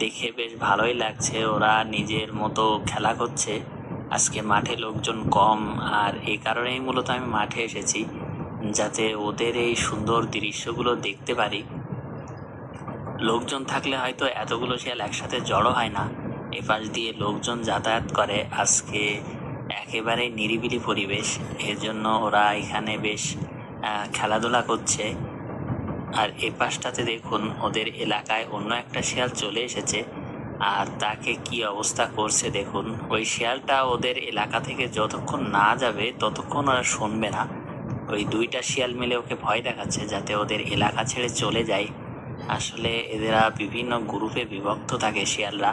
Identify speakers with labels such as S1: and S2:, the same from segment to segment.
S1: দেখে বেশ ভালোই লাগছে। ওরা নিজের মতো খেলা করছে। আজকে মাঠে লোকজন কম, আর এই কারণেই মূলত আমি মাঠে এসেছি, যাতে ওদের এই সুন্দর দৃশ্যগুলো দেখতে পারি। লোকজন থাকলে হয়তো এতগুলো শিয়াল একসাথে জড়ো হয় না। এপাশ দিয়ে লোকজন যাতায়াত করে। আজকে একেবারে নিরিবিলি পরিবেশ, এর জন্য ওরা এখানে বেশ খেলাধুলা করছে। আর এ পাশটাতে দেখুন, ওদের এলাকায় অন্য একটা শিয়াল চলে এসেছে, আর তাকে কি অবস্থা করছে দেখুন। ওই শিয়ালটা ওদের এলাকা থেকে যতক্ষণ না যাবে ততক্ষণ ওরা শুনবে না। ওই দুইটা শিয়াল মিলে ওকে ভয় দেখাচ্ছে যাতে ওদের এলাকা ছেড়ে চলে যায়। আসলে এরা বিভিন্ন গ্রুপে বিভক্ত থাকে শিয়ালরা,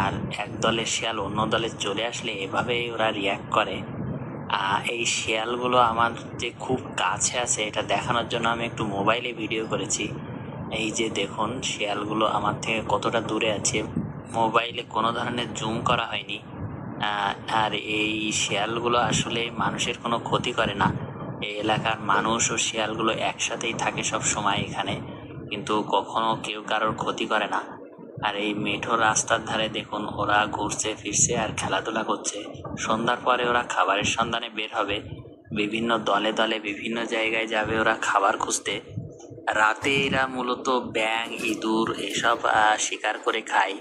S1: আর এক দলের শিয়াল অন্য দলে চলে আসলে এভাবেই ওরা রিয়্যাক্ট করে। এই শিয়ালগুলো আমার যে খুব কাছে আছে এটা দেখানোর জন্য আমি একটু মোবাইলে ভিডিও করেছি। এই যে দেখুন শিয়ালগুলো আমার থেকে কতটা দূরে আছে, মোবাইলে কোনো ধরনের জুম করা হয়নি। আর এই শিয়ালগুলো আসলে মানুষের কোনো ক্ষতি করে না। এই এলাকার মানুষ ও শিয়ালগুলো একসাথেই থাকে সব সময় এখানে, কিন্তু কখনো কেউ কারোর ক্ষতি করে না। আর এই মেঠো রাস্তার ধারে দেখুন ওরা ঘুরছে ফিরছে আর খেলাধুলা করছে। সন্ধ্যার পরে ওরা খাবারের সন্ধানে বের হবে, বিভিন্ন দলে দলে বিভিন্ন জায়গায় যাবে ওরা খাবার খুঁজতে। রাতে এরা মূলত ব্যাঙ ইঁদুর এসব শিকার করে খায়।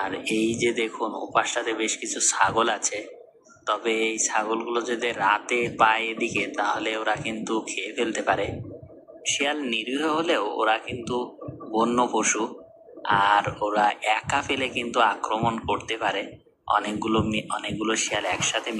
S1: আর এই যে দেখুন ওপাশটাতে বেশ কিছু ছাগল আছে, তবে এই ছাগলগুলো যদি রাতে পায় এদিকে তাহলে ওরা কিন্তু খেয়ে ফেলতে পারে। শিয়াল নিরীহ হলেও ওরা কিন্তু বন্য পশু, আর ওরা একা পেলে কিন্তু আক্রমণ করতে পারে। অনেকগুলো শিয়াল একসাথে